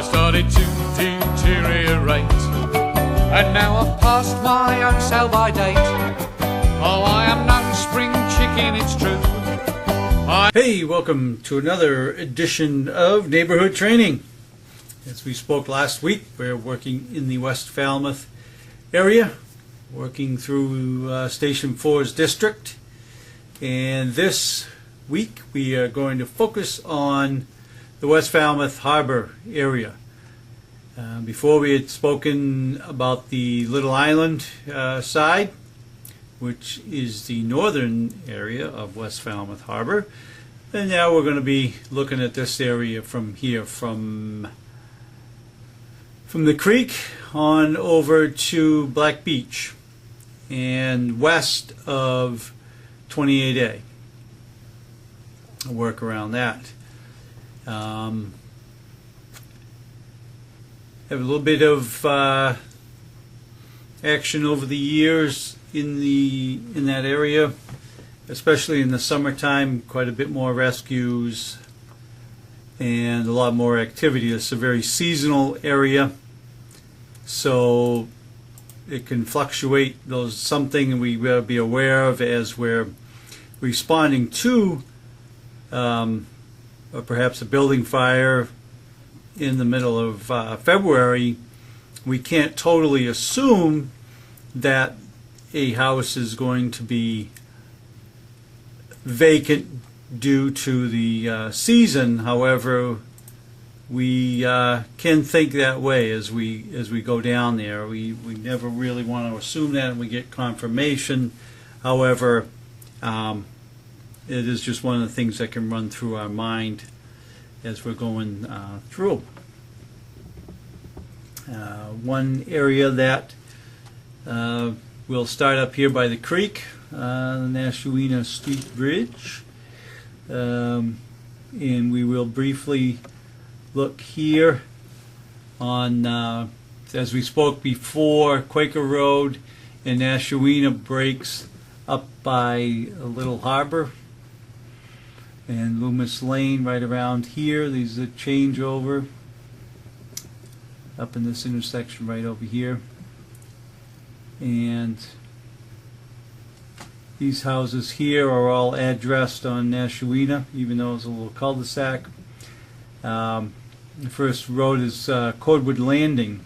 started to deteriorate, and now I've passed my own sell-by date. Oh, I am no spring chicken, it's true. Hey, welcome to another edition of Neighborhood Training. As we spoke last week, we're working in the West Falmouth area, working through Station 4's district. And this week we are going to focus on the West Falmouth Harbor area. Before we had spoken about the Little Island side, which is the northern area of West Falmouth Harbor. And now we're going to be looking at this area from here, from the creek on over to Black Beach and west of 28A. I'll work around that. Have a little bit of action over the years in that area, especially in the summertime. Quite a bit more rescues and a lot more activity. It's a very seasonal area, so it can fluctuate. Those something we will be aware of as we're responding to or perhaps a building fire in the middle of February. We can't totally assume that a house is going to be vacant due to the season. However, we can think that way as we go down there. We never really want to assume that, and we get confirmation. However, it is just one of the things that can run through our mind as we're going through. One area that we'll start up here by the creek, the Nashawina Street Bridge, and we will briefly look here on, as we spoke before, Quaker Road and Nashawina breaks up by a little harbor, and Loomis Lane right around here. These are changeover up in this intersection right over here. And these houses here are all addressed on Nashawina, even though it's a little cul-de-sac. The first road is Cordwood Landing.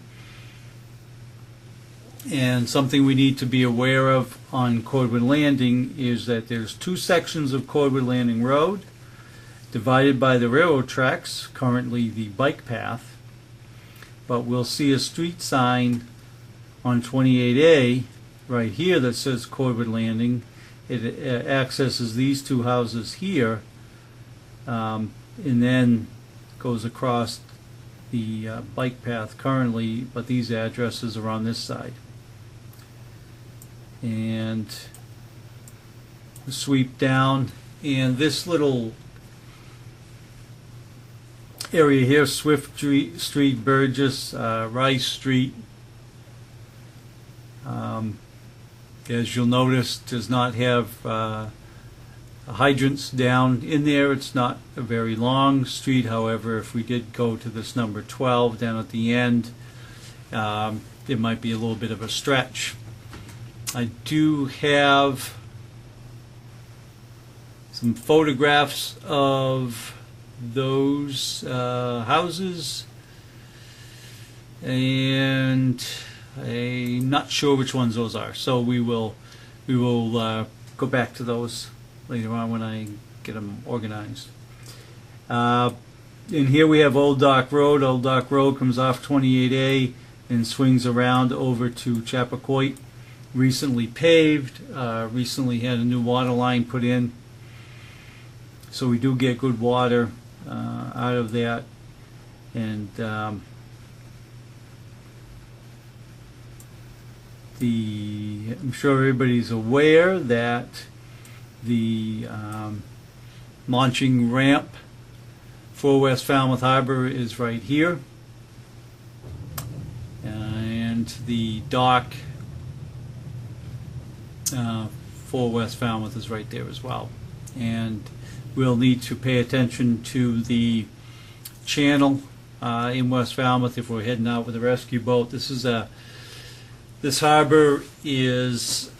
And something we need to be aware of on Cordwood Landing is that there's two sections of Cordwood Landing Road divided by the railroad tracks, currently the bike path. But we'll see a street sign on 28A right here that says Cordwood Landing. It accesses these two houses here, and then goes across the bike path currently, but these addresses are on this side. And sweep down, and this little area here, Swift Street, Burgess, Rice Street, as you'll notice, does not have hydrants down in there. It's not a very long street. However, if we did go to this number 12 down at the end, it might be a little bit of a stretch. I do have some photographs of those houses, and I'm not sure which ones those are, so we will go back to those later on when I get them organized. And here we have Old Dock Road. Old Dock Road comes off 28A and swings around over to Chappaquoit. Recently paved, recently had a new water line put in, so we do get good water out of that. And I'm sure everybody's aware that the launching ramp for West Falmouth Harbor is right here, and the dock for West Falmouth is right there as well. And we'll need to pay attention to the channel in West Falmouth if we're heading out with a rescue boat. This harbor is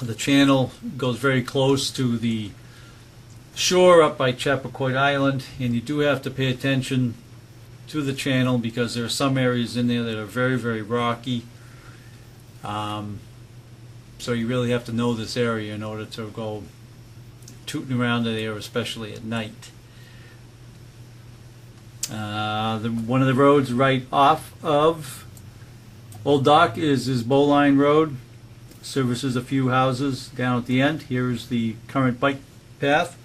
the channel goes very close to the shore up by Chappaquiddick Island, and you do have to pay attention to the channel because there are some areas in there that are very, very rocky. So you really have to know this area in order to go tooting around in there, especially at night. One of the roads right off of Old Dock is Bowline Road. Services a few houses down at the end. Here is the current bike path.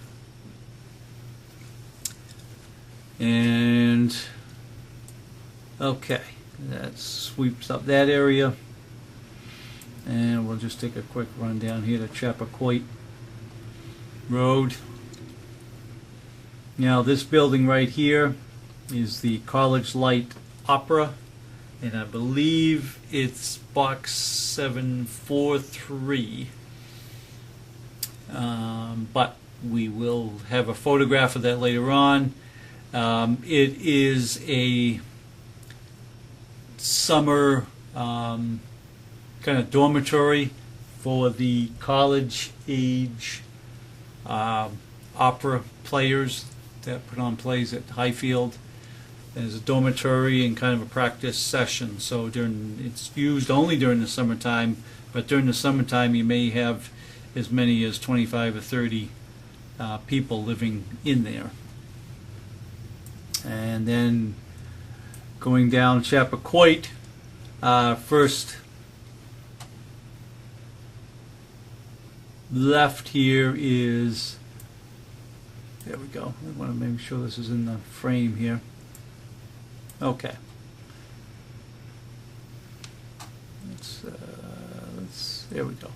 And okay, that sweeps up that area. And we'll just take a quick run down here to Chappaquiddick Road. Now this building right here is the College Light Opera, and I believe it's box 743. But we will have a photograph of that later on. It is a summer kind of dormitory for the college age opera players that put on plays at Highfield. There's a dormitory and kind of a practice session. So it's used only during the summertime, but during the summertime you may have as many as 25 or 30 people living in there. And then going down Chappaquiddick, first left here is, there we go. I want to make sure this is in the frame here. Okay. There we go.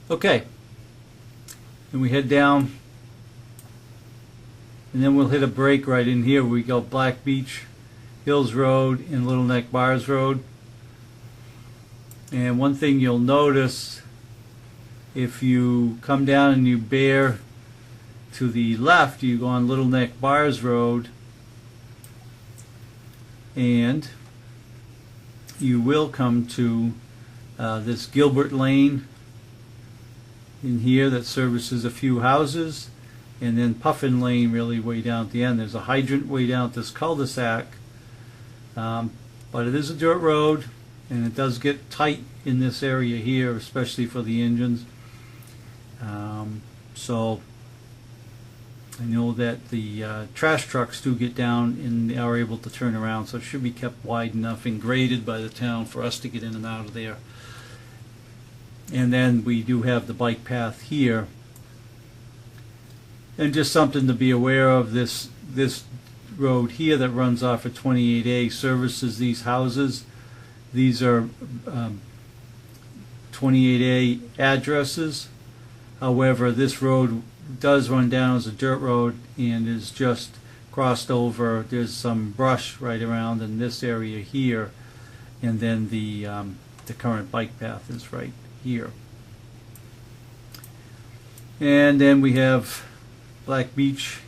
Okay. And we head down, and then we'll hit a break right in here. We go Black Beach Hills Road and Little Neck Bars Road. And one thing you'll notice, if you come down and you bear to the left, you go on Little Neck Bars Road, and you will come to this Gilbert Lane in here that services a few houses, and then Puffin Lane really way down at the end. There's a hydrant way down at this cul-de-sac, but it is a dirt road, and it does get tight in this area here, especially for the engines. So I know that the trash trucks do get down and are able to turn around, so it should be kept wide enough and graded by the town for us to get in and out of there. And then we do have the bike path here. And just something to be aware of, this road here that runs off of 28A services these houses. These are 28A addresses. However, this road does run down as a dirt road and is just crossed over. There's some brush right around in this area here, and then the current bike path is right here. And then we have Black Beach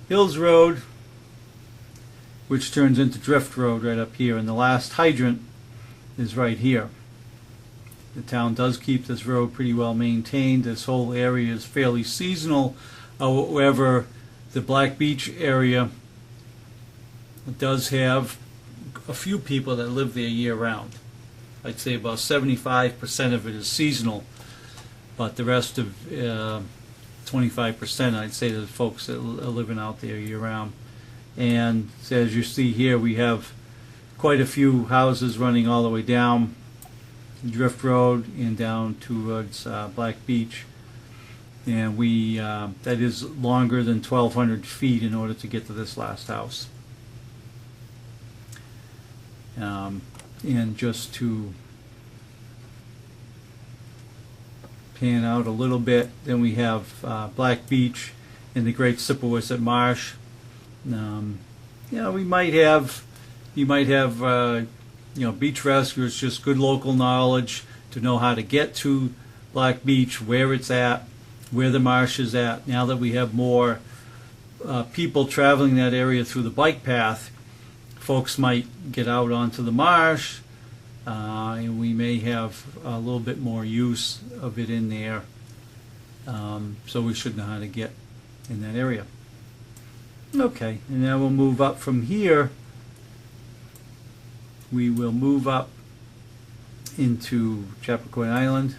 Hills Road, which turns into Drift Road right up here, and the last hydrant is right here. The town does keep this road pretty well maintained. This whole area is fairly seasonal. However, the Black Beach area does have a few people that live there year round. I'd say about 75% of it is seasonal, but the rest of 25%, I'd say, the folks that are living out there year round. And as you see here, we have quite a few houses running all the way down Drift Road and down towards Black Beach, and we that is longer than 1,200 feet in order to get to this last house. And just to pan out a little bit, then we have Black Beach and the Great Sippowisset Marsh. We might have, you might have beach rescuers, just good local knowledge to know how to get to Black Beach, where it's at, where the marsh is at. Now that we have more people traveling that area through the bike path, folks might get out onto the marsh, and we may have a little bit more use of it in there. So we should know how to get in that area. Okay, and now we'll move up from here. We will move up into Chappaquiddick Island.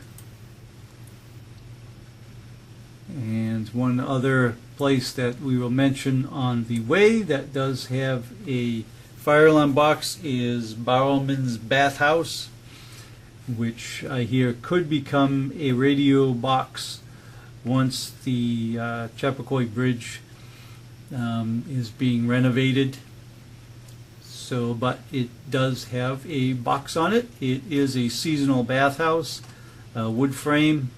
And one other place that we will mention on the way that does have a fire alarm box is Barrowman's Bathhouse, which I hear could become a radio box once the Chappaquiddick Bridge is being renovated. So, but it does have a box on it. It is a seasonal bathhouse, wood frame,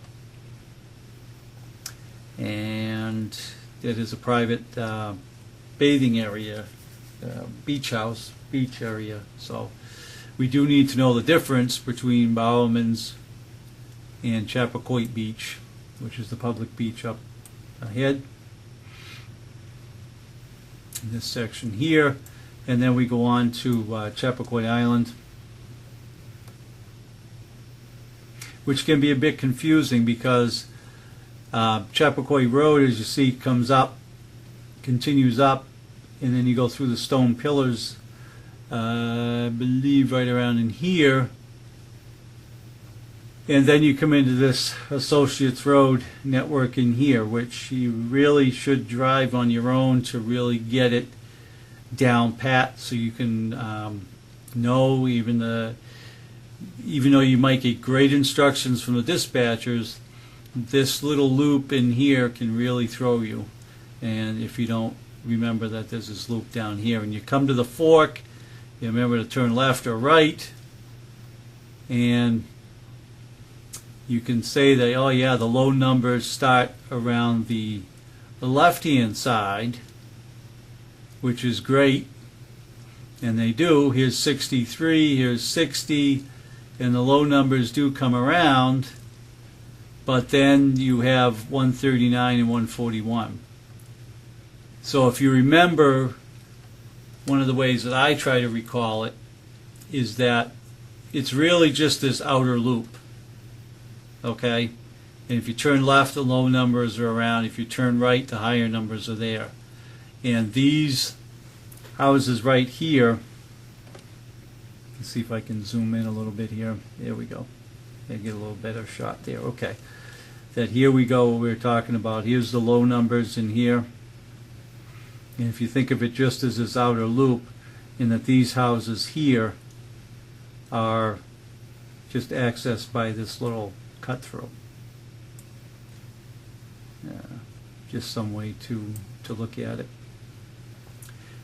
and it is a private bathing area, beach area. So we do need to know the difference between Bowerman's and Chappaquiddick Beach, which is the public beach up ahead in this section here. And then we go on to Chappaquiddick Island, which can be a bit confusing because Chappaquiddick Road, as you see, comes up, continues up, and then you go through the stone pillars, I believe right around in here, and then you come into this Associates Road network in here, which you really should drive on your own to really get it down pat, so you can know, even though you might get great instructions from the dispatchers, this little loop in here can really throw you. And if you don't remember that there's this loop down here, and you come to the fork, you remember to turn left or right, and you can say that, oh yeah, the low numbers start around the left hand side, which is great, and they do. Here's 63, here's 60, and the low numbers do come around, but then you have 139 and 141. So if you remember, one of the ways that I try to recall it is that it's really just this outer loop, okay? And if you turn left, the low numbers are around. If you turn right, the higher numbers are there. And these houses right here, let's see if I can zoom in a little bit here. There we go. Get a little better shot there. Okay. That here we go, what we were talking about. Here's the low numbers in here. And if you think of it just as this outer loop, in that these houses here are just accessed by this little cut through. Just some way to look at it.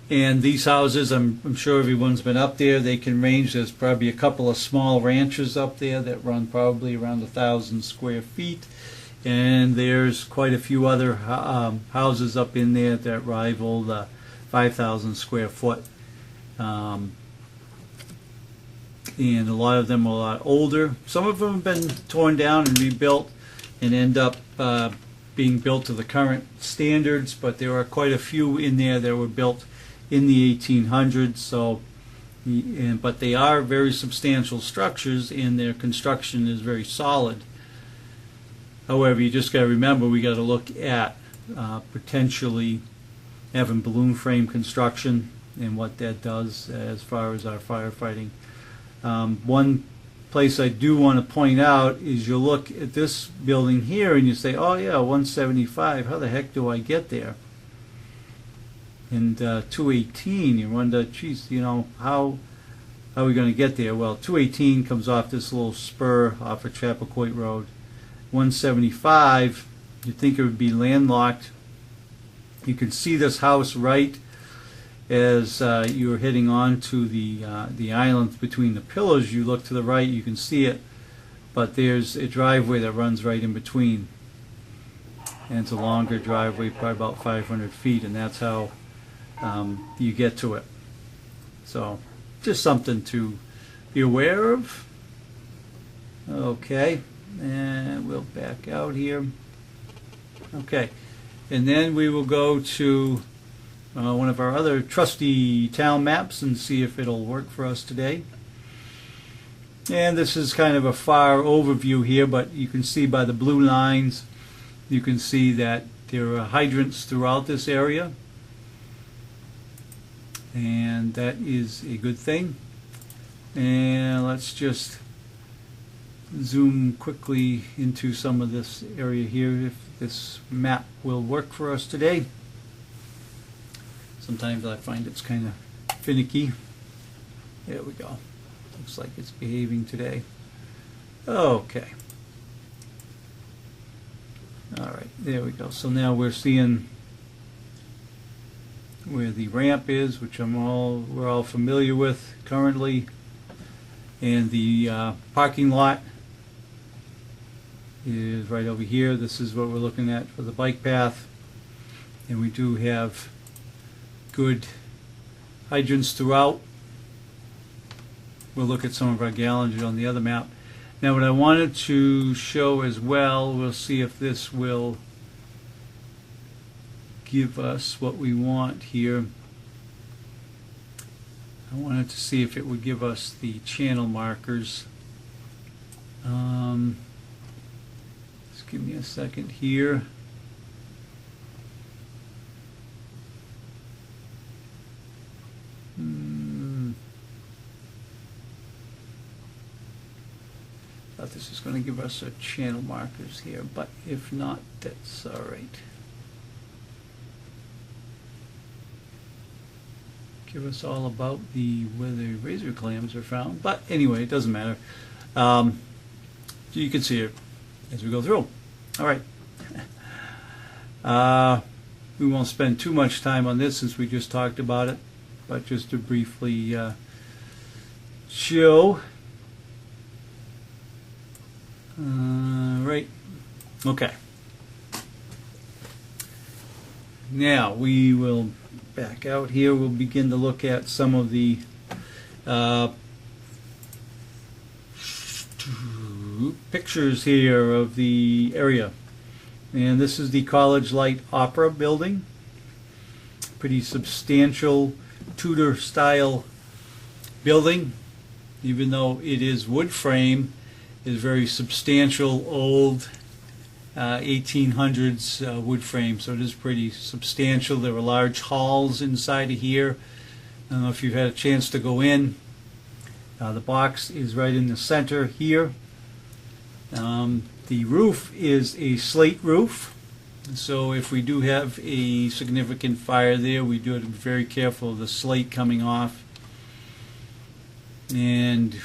And these houses, I'm sure everyone's been up there, they can range, there's probably a couple of small ranches up there that run probably around 1,000 square feet. And there's quite a few other houses up in there that rival the 5,000 square foot. And a lot of them are a lot older. Some of them have been torn down and rebuilt and end up being built to the current standards, but there are quite a few in there that were built in the 1800s. So, but they are very substantial structures, and their construction is very solid. However, you just got to remember, we got to look at potentially having balloon frame construction and what that does as far as our firefighting. One place I do want to point out is you look at this building here and you say, oh yeah, 175, how the heck do I get there? And 218, you wonder, geez, you know, how are we going to get there? Well, 218 comes off this little spur off of Chappaquiddick Road. 175, you'd think it would be landlocked. You can see this house right as you're heading on to the island between the pillars. You look to the right, you can see it, but there's a driveway that runs right in between, and it's a longer driveway, probably about 500 feet, and that's how you get to it. So just something to be aware of. Okay, and we'll back out here. Okay, and then we will go to one of our other trusty town maps and see if it'll work for us today. And this is kind of a far overview here, but you can see by the blue lines, you can see that there are hydrants throughout this area, and that is a good thing. And let's just zoom quickly into some of this area here, if this map will work for us today. Sometimes I find it's kind of finicky. There we go. Looks like it's behaving today. Okay. Alright, there we go. So now we're seeing where the ramp is, which we're all familiar with currently, and the parking lot is right over here. This is what we're looking at for the bike path, and we do have good hydrants throughout. We'll look at some of our gallonage on the other map. Now what I wanted to show as well, we'll see if this will give us what we want here. I wanted to see if it would give us the channel markers. Just give me a second here. Thought this is going to give us our channel markers here, but if not, that's all right. Give us all about where the razor clams are found, but anyway, it doesn't matter. So you can see it as we go through. All right. We won't spend too much time on this since we just talked about it, but just to briefly show. Right. Okay. Now we will back out here. We'll begin to look at some of the pictures here of the area. And this is the College Light Opera building. Pretty substantial Tudor style building, even though it is wood frame. Is very substantial old 1800s wood frame, so it is pretty substantial. There are large halls inside of here. I don't know if you've had a chance to go in. The box is right in the center here. The roof is a slate roof, so if we do have a significant fire there, we do have to be very careful of the slate coming off. And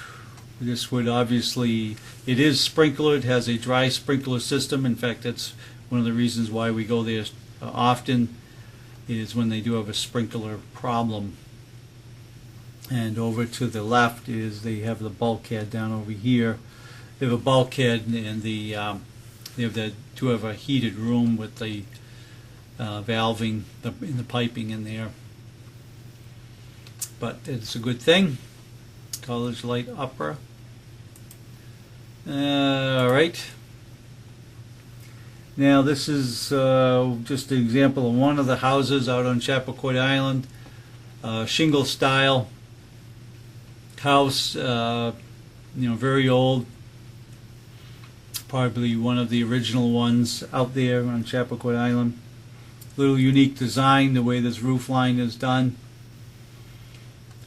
this would obviously, it is sprinklered, has a dry sprinkler system. In fact, that's one of the reasons why we go there often, is when they do have a sprinkler problem. And over to the left is they have the bulkhead down over here. They have a bulkhead, and they have to have a heated room with the valving in the piping in there. But it's a good thing. College Light Opera. Alright. Now this is just an example of one of the houses out on Chappaquiddick Island. Shingle style house, very old. Probably one of the original ones out there on Chappaquiddick Island. Little unique design, the way this roof line is done.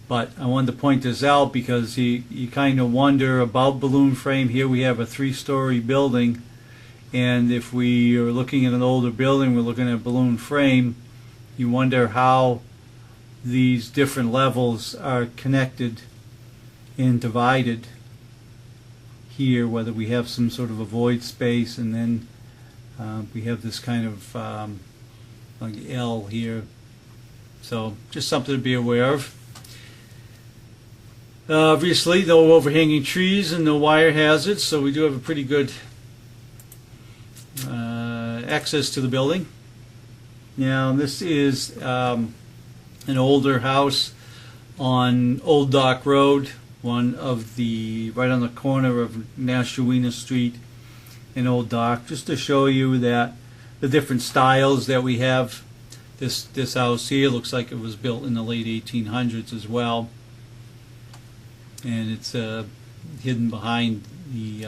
But I wanted to point this out because you kind of wonder about balloon frame. Here we have a 3-story building, and if we are looking at an older building, we're looking at a balloon frame, you wonder how these different levels are connected and divided here, whether we have some sort of a void space, and then we have this kind of like L here. So just something to be aware of. Obviously, no overhanging trees and no wire hazards, so we do have a pretty good access to the building. Now, this is an older house on Old Dock Road, one of the right on the corner of Nashawina Street and Old Dock, just to show you that the different styles that we have. This house here looks like it was built in the late 1800s as well, and it's hidden behind the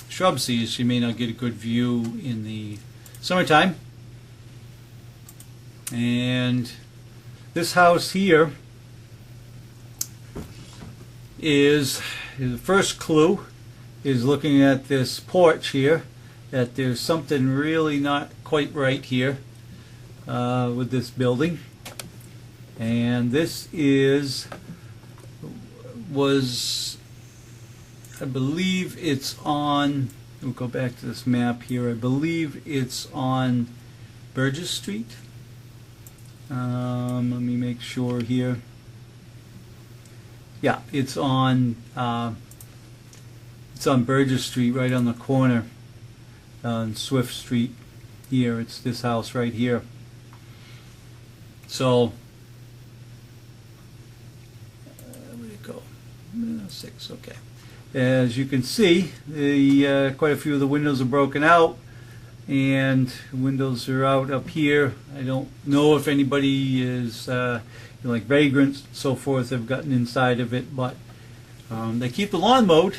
shrubs here, so you may not get a good view in the summertime. And this house here is the first clue is looking at this porch here, that there's something really not quite right here with this building. And this was, I believe it's on, we'll go back to this map here, I believe it's on Burgess Street. Let me make sure here. Yeah, it's on Burgess Street, right on the corner on Swift Street here. It's this house right here. So where'd it go? 6, okay. As you can see, quite a few of the windows are broken out, and windows are out up here. I don't know if anybody is like vagrants and so forth have gotten inside of it, but they keep the lawn mowed.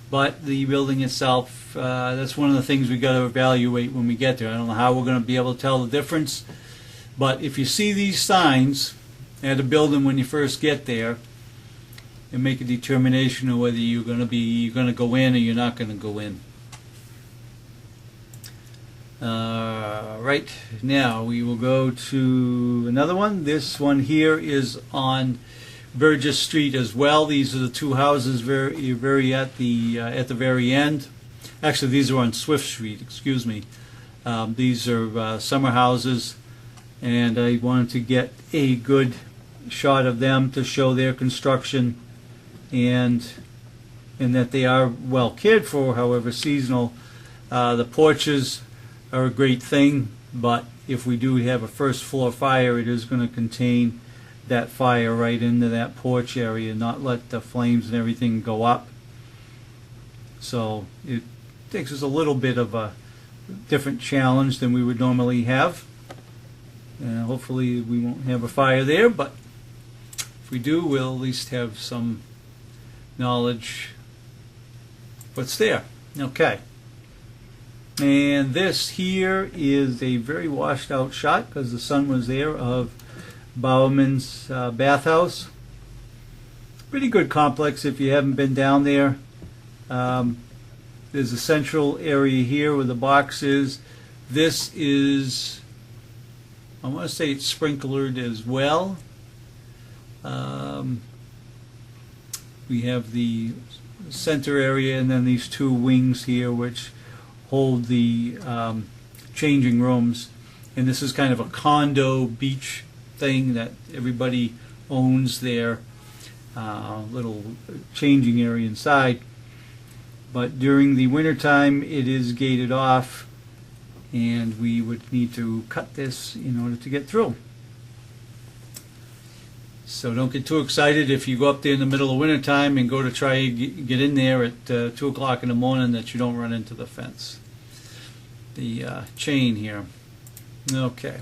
But the building itself, that's one of the things we got to evaluate when we get there. I don't know how we're going to be able to tell the difference, but if you see these signs at a building when you first get there, and make a determination of whether you're going to go in or you're not going to go in. Right now we will go to another one. This one here is on Burgess Street as well. These are the two houses very at the very end. Actually, these are on Swift Street. Excuse me. These are summer houses, and I wanted to get a good shot of them to show their construction and that they are well cared for, however seasonal. The porches are a great thing, but if we do have a first floor fire, it is going to contain that fire right into that porch area, not let the flames and everything go up. So it takes us a little bit of a different challenge than we would normally have. And hopefully we won't have a fire there, but if we do, we'll at least have some knowledge what's there. Okay. And this here is a very washed out shot, because the sun was there, of Bowerman's bathhouse. Pretty good complex if you haven't been down there. There's a central area here where the box is. This is, I want to say it's sprinklered as well. We have the center area and then these two wings here which hold the changing rooms. And this is kind of a condo beach thing that everybody owns their little changing area inside. But during the winter time it is gated off, and we would need to cut this in order to get through. So don't get too excited if you go up there in the middle of winter time and go to try to get in there at 2 o'clock in the morning, that you don't run into the fence, the chain here. Okay.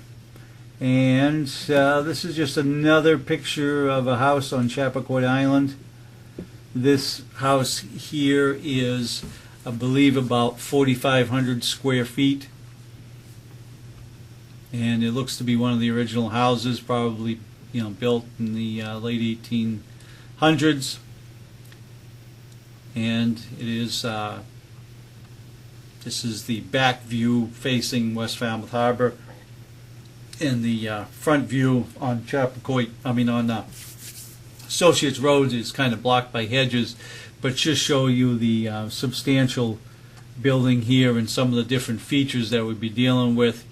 And this is just another picture of a house on Chappaquiddick Island. This house here is, I believe, about 4,500 square feet. And it looks to be one of the original houses, probably built in the late 1800s. And it is, this is the back view facing West Falmouth Harbor. And the front view on Associates Road is kind of blocked by hedges, but just show you the substantial building here and some of the different features that we'd be dealing with.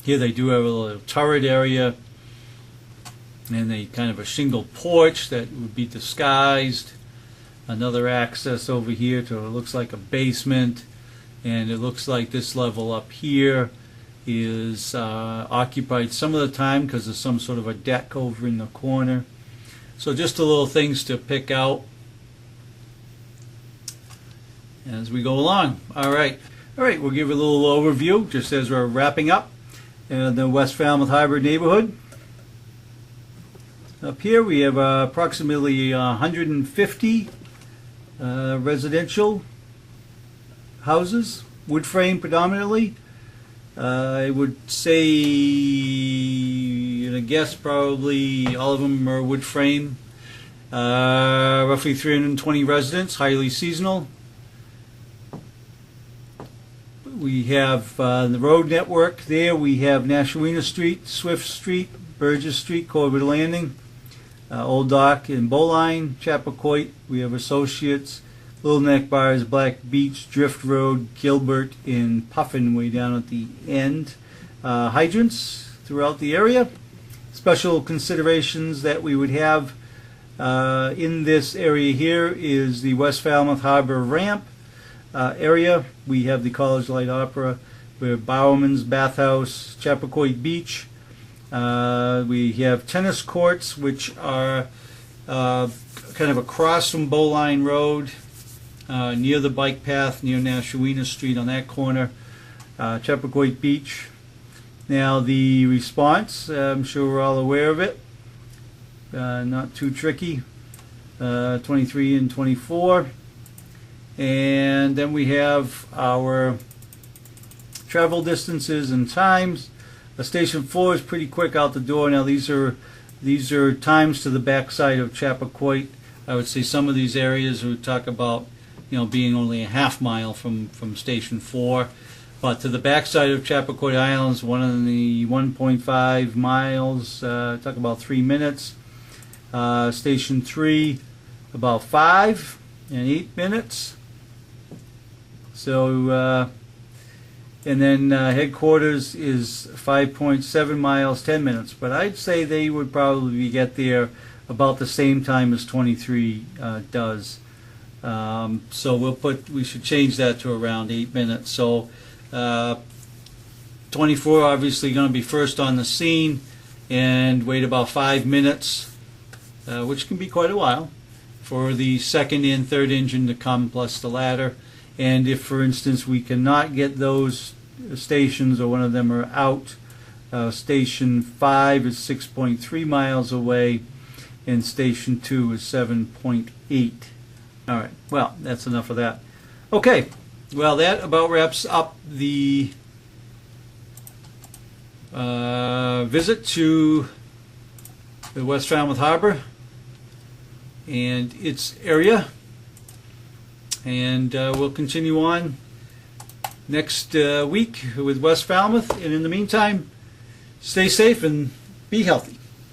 Here they do have a little turret area, and a kind of a shingle porch that would be disguised. Another access over here to what looks like a basement, and it looks like this level up here is occupied some of the time because there's some sort of a deck over in the corner. So just the little things to pick out as we go along. All right, we'll give you a little overview just as we're wrapping up. the West Falmouth Harbor neighborhood. Up here we have approximately 150 residential houses, wood frame predominantly. I would say, and I guess probably all of them are wood frame. Roughly 320 residents, highly seasonal. We have the road network there. We have Nashawina Street, Swift Street, Burgess Street, Corbett Landing, Old Dock and Bowline, Chappaquoit. We have Associates, Little Neck Bars, Black Beach, Drift Road, Gilbert, and Puffin way down at the end. Hydrants throughout the area. Special considerations that we would have in this area here is the West Falmouth Harbor ramp area. We have the College Light Opera. We have Bowerman's Bathhouse, Chappaquoit Beach. We have tennis courts, which are kind of across from Bowline Road, near the bike path, near Nashawina Street on that corner, Chappaquoit Beach. Now the response, I'm sure we're all aware of it, not too tricky, 23 and 24. And then we have our travel distances and times. Station 4 is pretty quick out the door. Now these are times to the backside of Chappaquoit. I would say some of these areas we talk about, being only a half mile from Station 4, but to the backside of Chappaquoit Islands, one of the 1.5 miles, talk about 3 minutes. Station 3, about 5 and 8 minutes. So, and then headquarters is 5.7 miles, 10 minutes. But I'd say they would probably get there about the same time as 23 does. So we should change that to around 8 minutes. So 24 obviously going to be first on the scene and wait about 5 minutes, which can be quite a while, for the second and third engine to come plus the ladder. And if, for instance, we cannot get those stations or one of them are out, Station 5 is 6.3 miles away and Station 2 is 7.8. All right, well, that's enough of that. Okay, well, that about wraps up the visit to the West Falmouth Harbor and its area. And we'll continue on next week with West Falmouth. And in the meantime, stay safe and be healthy.